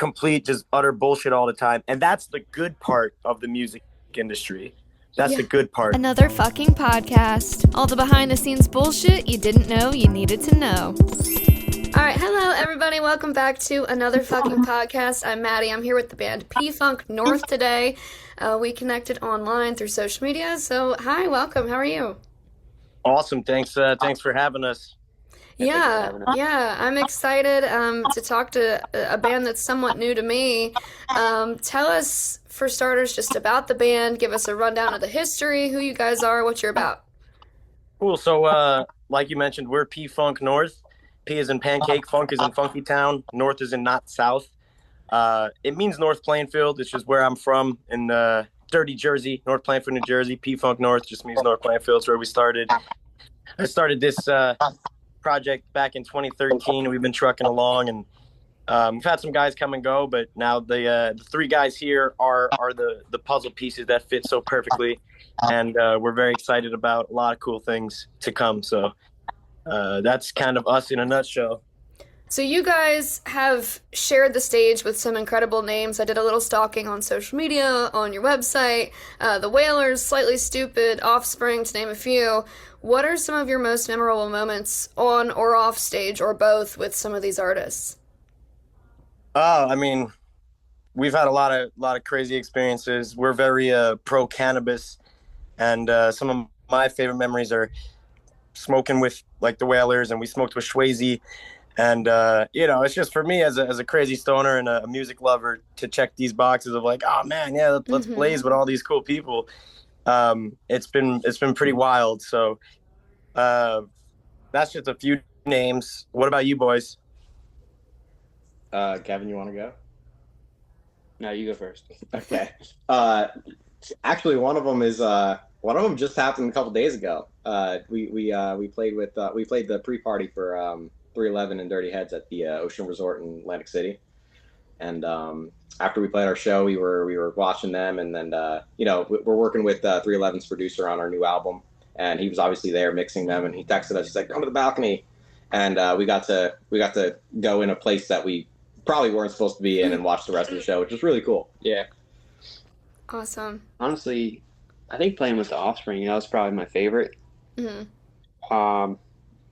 complete, just utter bullshit all the time. And that's the good part of the music industry. That's the good part. Another fucking podcast. All the behind the scenes bullshit you didn't know you needed to know. All right, hello everybody. Welcome back to another fucking podcast. I'm Maddie. I'm here with the band P-Funk North today. We connected online through social media. So, hi, welcome. How are you? Awesome. Thanks for having us. Yeah, I'm excited to talk to a band that's somewhat new to me. Tell us, for starters, just about the band. Give us a rundown of the history, who you guys are, what you're about. Cool. So, like you mentioned, we're P-Funk North. P is in pancake, funk is in funky town, north is in not south. It means North Plainfield. It's just where I'm from in dirty Jersey, North Plainfield, New Jersey. P-Funk North just means North Plainfield. It's where we started. I started this project back in 2013. We've been trucking along, and we've had some guys come and go, but now the three guys here are the puzzle pieces that fit so perfectly, and we're very excited about a lot of cool things to come. So that's kind of us in a nutshell. So you guys have shared the stage with some incredible names. I did a little stalking on social media, on your website. The Wailers, Slightly Stoopid, Offspring, to name a few. What are some of your most memorable moments on or off stage, or both, with some of these artists? I mean, we've had a lot of crazy experiences. We're very pro cannabis, and some of my favorite memories are smoking with like the Wailers, and we smoked with Swayze. And, it's just for me as a crazy stoner and a music lover to check these boxes of like, oh man, yeah, let's blaze with all these cool people. It's been pretty wild. So that's just a few names. What about you boys? Kevin, you want to go? No, you go first. Okay. Actually, one of them just happened a couple days ago. We played the pre-party for 311 and Dirty Heads at the Ocean Resort in Atlantic City, and after we played our show, we were watching them, and then we're working with 311's producer on our new album, and he was obviously there mixing them, and he texted us. He's like, "Come to the balcony," and we got to go in a place that we probably weren't supposed to be in and watch the rest of the show, which was really cool. Yeah. Awesome. Honestly, I think playing with the Offspring, that was probably my favorite. Mm-hmm.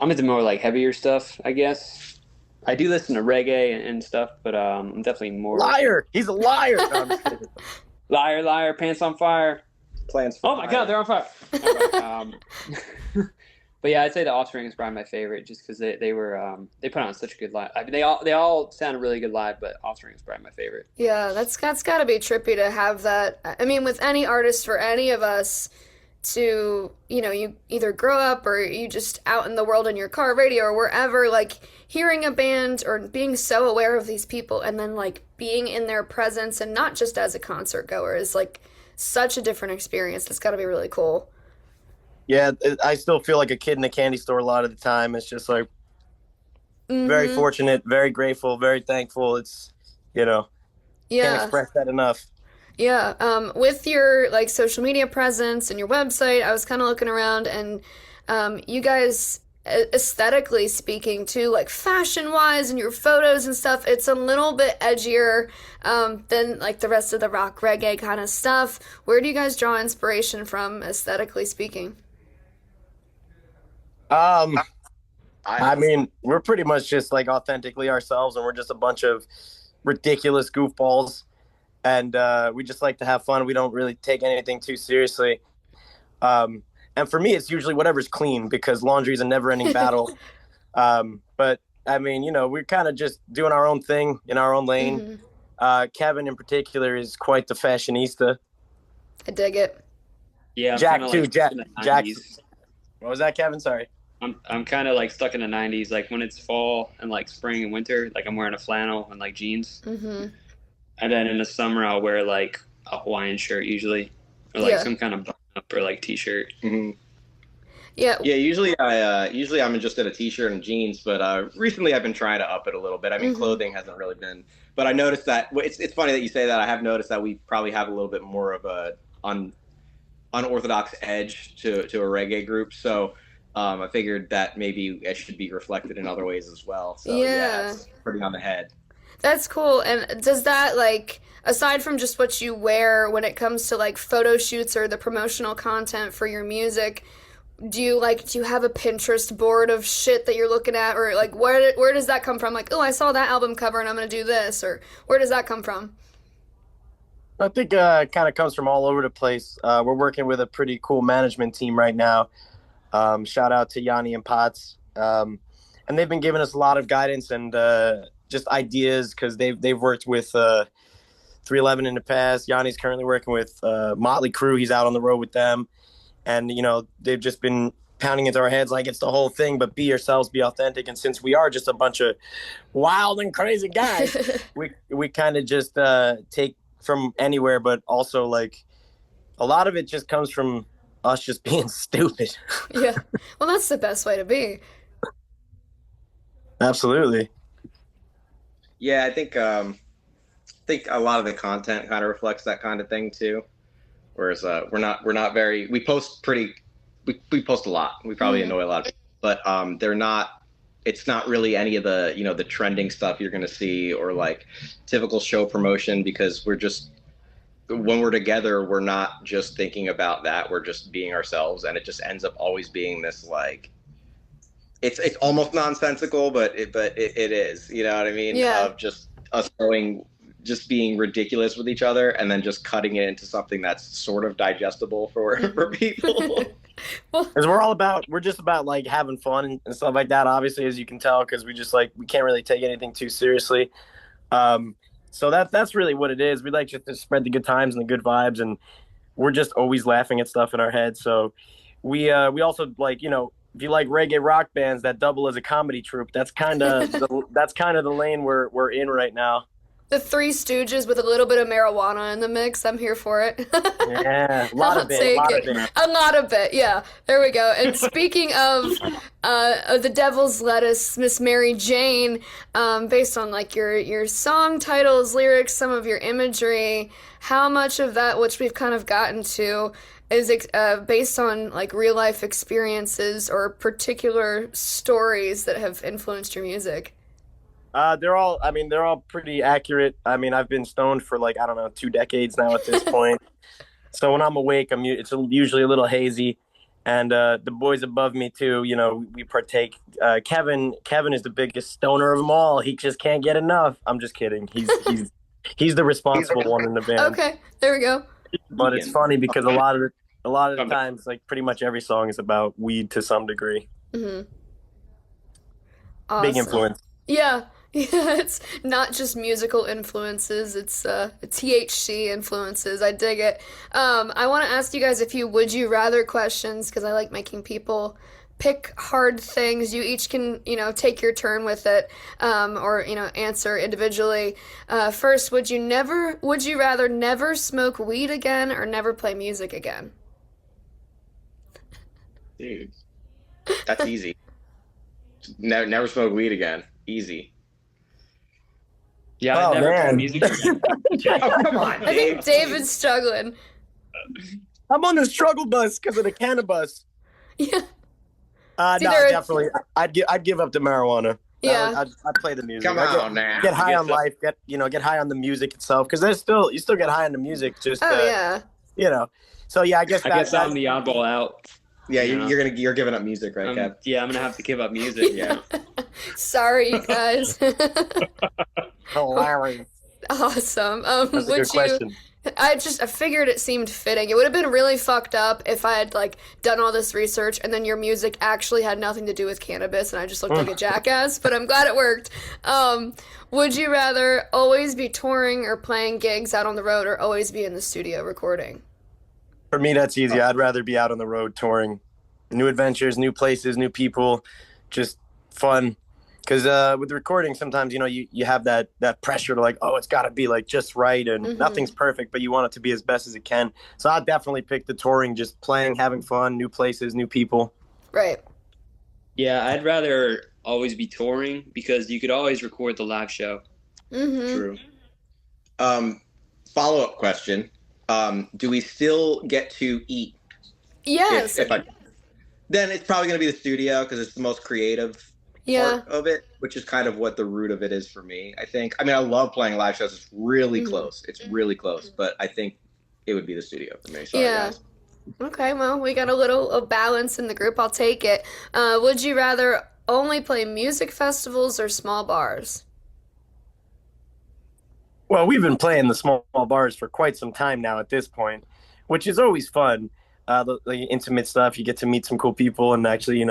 I'm into more like heavier stuff, I guess. I do listen to reggae and stuff, but I'm definitely more... Liar! He's a liar! No, I'm just kidding. Liar, pants on fire. Plans. Oh my God, they're on fire! But yeah, I'd say the Offspring is probably my favorite, just because they put on such a good live. I mean, they all sounded really good live, but Offspring is probably my favorite. Yeah, that's got to be trippy to have that. I mean, with any artist, for any of us, to, you either grow up or you just out in the world in your car radio or wherever, like hearing a band or being so aware of these people and then like being in their presence and not just as a concert goer is like such a different experience. That's got to be really cool. Yeah, I still feel like a kid in a candy store a lot of the time. It's just like very fortunate, very grateful, very thankful. It's, can't express that enough. Yeah, with your like social media presence and your website, I was kind of looking around, and you guys, aesthetically speaking too, like fashion-wise and your photos and stuff, it's a little bit edgier than like the rest of the rock-reggae kind of stuff. Where do you guys draw inspiration from, aesthetically speaking? I mean, we're pretty much just like authentically ourselves, and we're just a bunch of ridiculous goofballs. And we just like to have fun. We don't really take anything too seriously. And for me, it's usually whatever's clean, because laundry is a never-ending battle. But, I mean, we're kind of just doing our own thing in our own lane. Kevin, in particular, is quite the fashionista. I dig it. Yeah, Jack, too. Like Jack. What was that, Kevin? Sorry. I'm kind of like stuck in the 90s. Like when it's fall and like spring and winter, like I'm wearing a flannel and like jeans. Mm-hmm. And then in the summer, I'll wear like a Hawaiian shirt usually, or like some kind of button-up or like t-shirt. Mm-hmm. Yeah. Yeah. Usually I'm just in a t-shirt and jeans, but recently I've been trying to up it a little bit. I mean, clothing hasn't really been, but I noticed that it's funny that you say that. I have noticed that we probably have a little bit more of a unorthodox edge to a reggae group. So I figured that maybe it should be reflected in other ways as well. So yeah it's pretty on the head. That's cool. And does that like aside from just what you wear when it comes to like photo shoots or the promotional content for your music, do you have a Pinterest board of shit that you're looking at or like where does that come from? Like, oh, I saw that album cover and I'm going to do this or where does that come from? I think it kind of comes from all over the place. We're working with a pretty cool management team right now. Shout out to Yanni and Potts. And they've been giving us a lot of guidance and just ideas because they've worked with 311 in the past. Yanni's currently working with Motley Crue. He's out on the road with them. And, they've just been pounding into our heads like it's the whole thing, but be yourselves, be authentic. And since we are just a bunch of wild and crazy guys, we kind of just take from anywhere, but also like a lot of it just comes from us just being stupid. Yeah. Well, that's the best way to be. Absolutely. Yeah, I think a lot of the content kind of reflects that kind of thing too. Whereas we're not very we post a lot. We probably annoy a lot of people, but they're not. It's not really any of the the trending stuff you're going to see or like typical show promotion because when we're together we're not just thinking about that. We're just being ourselves, and it just ends up always being this like it's almost nonsensical, but it is. You know what I mean? Yeah. Of just us just being ridiculous with each other and then just cutting it into something that's sort of digestible for people. Because we're just about like having fun and stuff like that, obviously, as you can tell, because we can't really take anything too seriously. So that's really what it is. We like just to spread the good times and the good vibes, and we're just always laughing at stuff in our heads. So we also like, if you like reggae rock bands that double as a comedy troupe, that's kind of the lane we're in right now. The Three Stooges with a little bit of marijuana in the mix. I'm here for it. Yeah, a lot of it. Yeah, there we go. And speaking of The Devil's Lettuce, Miss Mary Jane, based on like your song titles, lyrics, some of your imagery, how much of that, which we've kind of gotten to, is based on like real life experiences or particular stories that have influenced your music? They're all pretty accurate. I mean, I've been stoned for like, I don't know, 2 decades now at this point. So when I'm awake, it's usually a little hazy. And the boys above me too, we partake. Kevin is the biggest stoner of them all. He just can't get enough. I'm just kidding. He's the responsible one in the band. Okay, there we go. But it's funny because a lot of the times, like pretty much every song is about weed to some degree. Mm-hmm. Awesome. Big influence. Yeah. Yeah, it's not just musical influences, it's THC influences. I dig it. I want to ask you guys a few would you rather questions because I like making people pick hard things. You each can, take your turn with it, or, answer individually. First, would you rather never smoke weed again or never play music again? Dude, that's easy. Never smoke weed again. Easy. Yeah, I never play music again. Oh, come on, Dave. I think David's struggling. I'm on the struggle bus because of the cannabis. Yeah. No, definitely. I'd give up the marijuana. Yeah. I'd play the music. Come on now. Get high on life. Get high on the music itself because you still get high on the music. Just yeah. So yeah, I guess I'm the oddball out. Yeah, you're giving up music, right, Kev? Yeah, I'm gonna have to give up music. Yeah. Sorry, you guys. Hilarious. Awesome. That's a good question. I figured it seemed fitting. It would have been really fucked up if I had like done all this research and then your music actually had nothing to do with cannabis and I just looked like a jackass, but I'm glad it worked. Would you rather always be touring or playing gigs out on the road or always be in the studio recording? For me, that's easy. I'd rather be out on the road touring. New adventures, new places, new people, just fun. Because with the recording, sometimes, you have that pressure to like, oh, it's got to be like just right and nothing's perfect, but you want it to be as best as it can. So I'd definitely pick the touring, just playing, having fun, new places, new people. Right. Yeah, I'd rather always be touring because you could always record the live show. Mm-hmm. True. Follow-up question. Do we still get to eat? Yes. Then it's probably going to be the studio because it's the most creative. Yeah. part of it, which is kind of what the root of it is for me. I think. I mean, I love playing live shows. It's really close. It's really close, but I think it would be the studio for me. Sorry, Yeah. guys. Okay, well, we got a balance in the group. I'll take it. Would you rather only play music festivals or small bars? Well, we've been playing the small bars for quite some time now at this point, which is always fun. The intimate stuff, you get to meet some cool people and actually,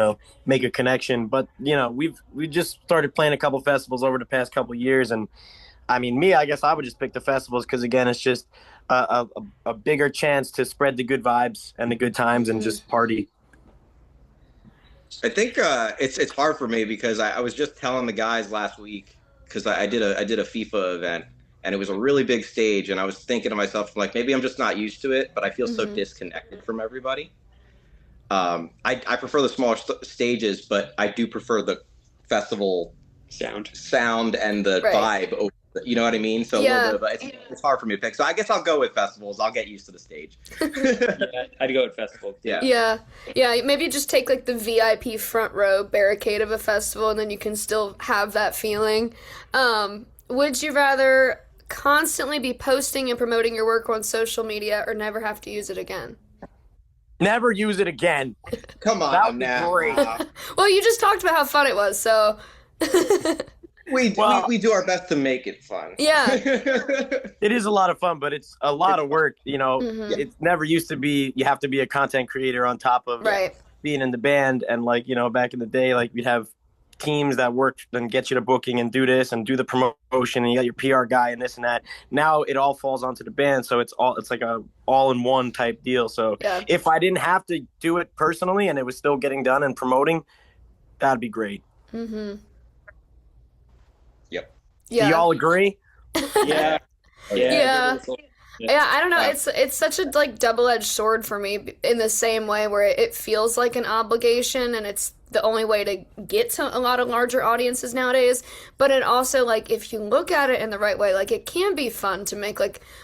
make a connection. But we just started playing a couple festivals over the past couple years, and I mean, I guess I would just pick the festivals because again, it's just a bigger chance to spread the good vibes and the good times and just party. I think it's hard for me because I was just telling the guys last week because I did a FIFA event and it was a really big stage and I was thinking to myself like maybe I'm just not used to it, but I feel so disconnected from everybody. I prefer the smaller stages, but I do prefer the festival sound and the vibe over. You know what I mean? So Yeah. a little bit it's hard for me to pick. So I guess I'll go with festivals. I'll get used to the stage. Yeah, I'd go with festivals. Yeah. Maybe just take like the VIP front row barricade of a festival, and then you can still have that feeling. Would you rather constantly be posting and promoting your work on social media, or never have to use it again? Never use it again. Come on, that would be now. great. Well, you just talked about how fun it was, so. We do our best to make it fun. Yeah. It is a lot of fun, but it's a lot of work. It's never used to be you have to be a content creator on top of being in the band. And back in the day, we'd have teams that worked and get you to booking and do this and do the promotion and you got your PR guy and this and that. Now it all falls onto the band. So it's like a all-in-one type deal. So if I didn't have to do it personally and it was still getting done and promoting, that'd be great. Yeah. Do y'all agree? Yeah. Yeah, I don't know. It's such a double-edged sword for me in the same way where it feels like an obligation and it's the only way to get to a lot of larger audiences nowadays. But it also if you look at it in the right way, it can be fun to make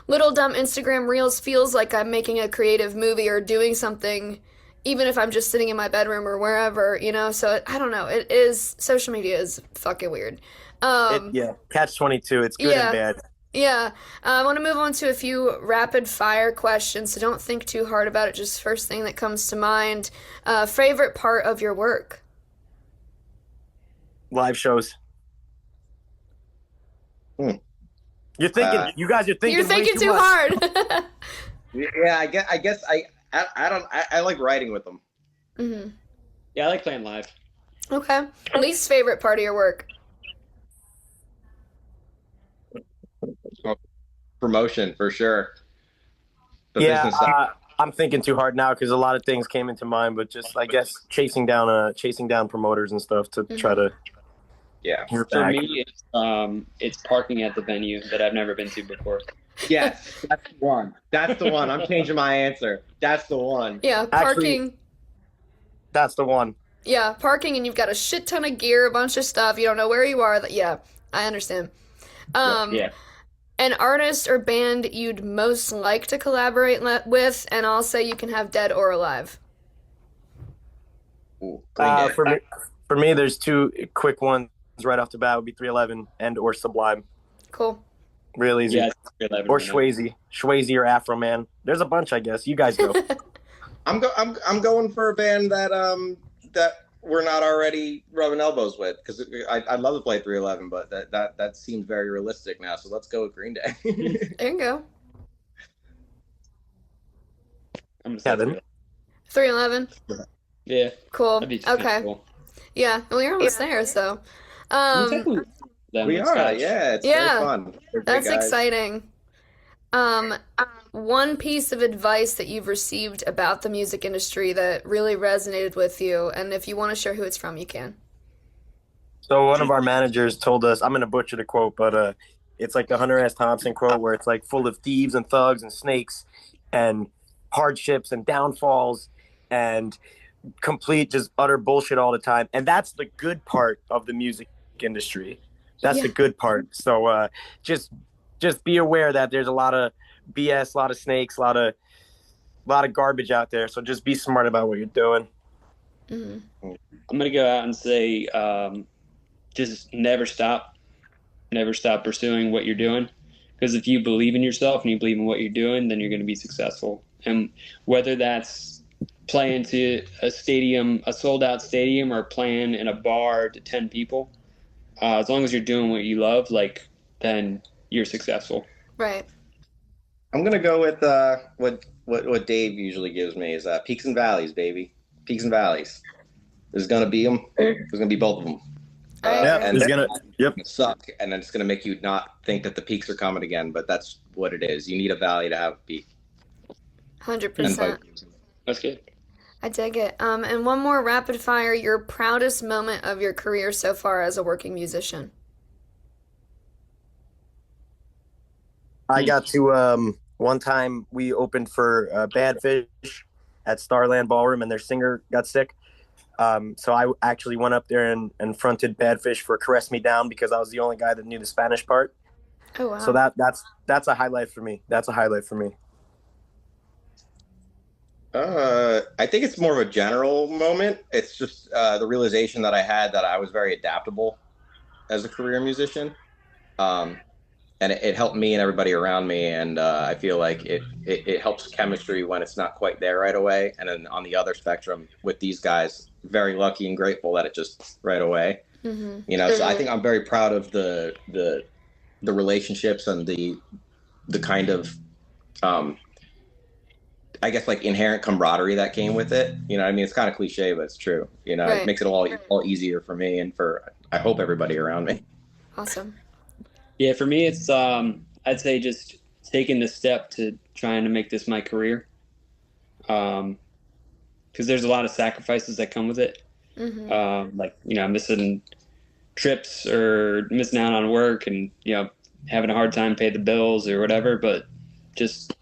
little dumb Instagram reels feels like I'm making a creative movie or doing something, even if I'm just sitting in my bedroom or wherever, So I don't know. Social media is fucking weird. Catch-22. It's good and bad. Yeah. I want to move on to a few rapid fire questions, so don't think too hard about it. Just first thing that comes to mind. Favorite part of your work? Live shows. You're thinking. You guys are thinking. You're thinking too hard. Yeah, I guess I like writing with them. Yeah, I like playing live. Okay. Least favorite part of your work? Promotion for sure. The business stuff. I'm thinking too hard now because a lot of things came into mind, but just I guess chasing down promoters and stuff to try to. Yeah. For me, it's parking at the venue that I've never been to before. Yes, that's the one. That's the one. I'm changing my answer. That's the one. Yeah, parking. Actually, that's the one. Yeah, parking and you've got a shit ton of gear, a bunch of stuff. You don't know where you are. Yeah, I understand. An artist or band you'd most like to collaborate with, and I'll say you can have dead or alive. For me, there's two quick ones right off the bat. Would be 311 and or Sublime. Cool. Real easy. Yeah, or Swayze or Afro Man. There's a bunch, I guess. You guys go. I'm going for a band that we're not already rubbing elbows with because I'd love to play 311, but that seems very realistic now. So let's go with Green Day. There you go. I'm Kevin. 311. Yeah. Cool. Okay. Cool. Yeah. Well, you're almost there, so. We are. Yeah. It's very fun. That's exciting. One piece of advice that you've received about the music industry that really resonated with you, and if you want to share who it's from, you can. So one of our managers told us, I'm going to butcher the quote, but it's like the Hunter S. Thompson quote where it's full of thieves and thugs and snakes and hardships and downfalls and complete just utter bullshit all the time. And that's the good part of the music industry. That's the good part. So just be aware that there's a lot of BS, a lot of snakes, a lot of garbage out there. So just be smart about what you're doing. I'm gonna go out and say just never stop pursuing what you're doing. Because if you believe in yourself and you believe in what you're doing, then you're going to be successful. And whether that's playing to a stadium, a sold out stadium, or playing in a bar to 10 people, as long as you're doing what you love, like, then you're successful. Right. I'm gonna go with what Dave usually gives me is peaks and valleys, baby. Peaks and valleys. There's gonna be them. There's gonna be both of them. And it's gonna suck, and then it's gonna make you not think that the peaks are coming again. But that's what it is. You need a valley to have a peak. 100%. That's good. I dig it. And one more rapid fire. Your proudest moment of your career so far as a working musician. I got to one time we opened for Bad Fish at Starland Ballroom, and their singer got sick. So I actually went up there and fronted Bad Fish for Caress Me Down because I was the only guy that knew the Spanish part. Oh wow! So that's a highlight for me. That's a highlight for me. I think it's more of a general moment. It's just the realization that I had that I was very adaptable as a career musician. And it helped me and everybody around me, and I feel like it helps chemistry when it's not quite there right away. And then on the other spectrum, with these guys, very lucky and grateful that it just right away. Mm-hmm. You know, so I think I'm very proud of the relationships and the kind of I guess like inherent camaraderie that came with it. You know, I mean, it's kind of cliche, but it's true. You know, It makes it all easier for me and for I hope everybody around me. Awesome. Yeah, for me, it's I'd say just taking the step to trying to make this my career, because there's a lot of sacrifices that come with it, like missing trips or missing out on work, and having a hard time pay the bills or whatever. But just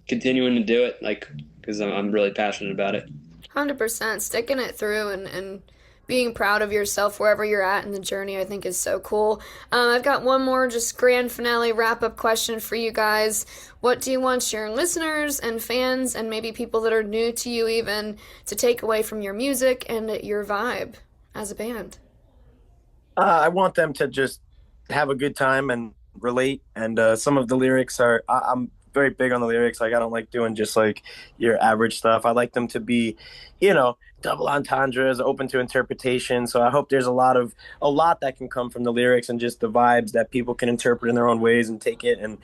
continuing to do it, like, because I'm really passionate about it. 100%, sticking it through and being proud of yourself wherever you're at in the journey, I think is so cool. I've got one more just grand finale wrap-up question for you guys. What do you want your listeners and fans and maybe people that are new to you even to take away from your music and your vibe as a band? I want them to just have a good time and relate. And some of the lyrics I'm very big on the lyrics. Like, I don't like doing just like your average stuff. I like them to be, double entendres, open to interpretation. So I hope there's a lot that can come from the lyrics and just the vibes that people can interpret in their own ways and take it and,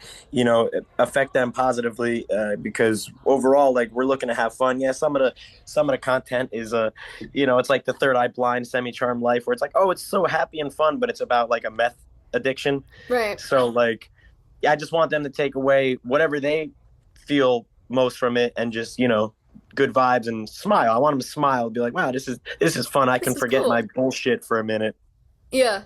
affect them positively. Because overall, like, we're looking to have fun. Yeah, some of the content is, it's like the Third Eye Blind, Semi-Charmed Life, where it's like, oh, it's so happy and fun, but it's about like a meth addiction. Right. So like, I just want them to take away whatever they feel most from it and just, good vibes and smile. I want them to smile, be like, wow, this is fun. I can forget my bullshit for a minute. Yeah.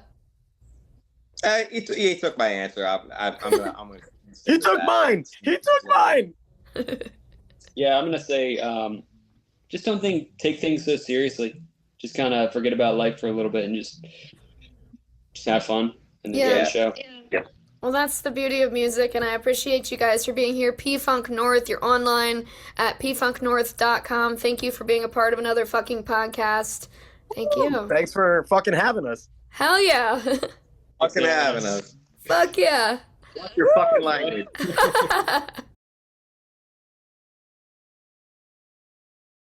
He took my answer. I'm gonna He took mine. He took mine. Yeah, I'm gonna say, just don't take things so seriously. Just kind of forget about life for a little bit and just have fun and enjoy the show. Yeah. Well, that's the beauty of music, and I appreciate you guys for being here. P-Funk North, you're online at pfunknorth.com. Thank you for being a part of another fucking podcast. Thank you. Thanks for fucking having us. Hell yeah. Fucking having us. Fuck yeah. What's your fucking language?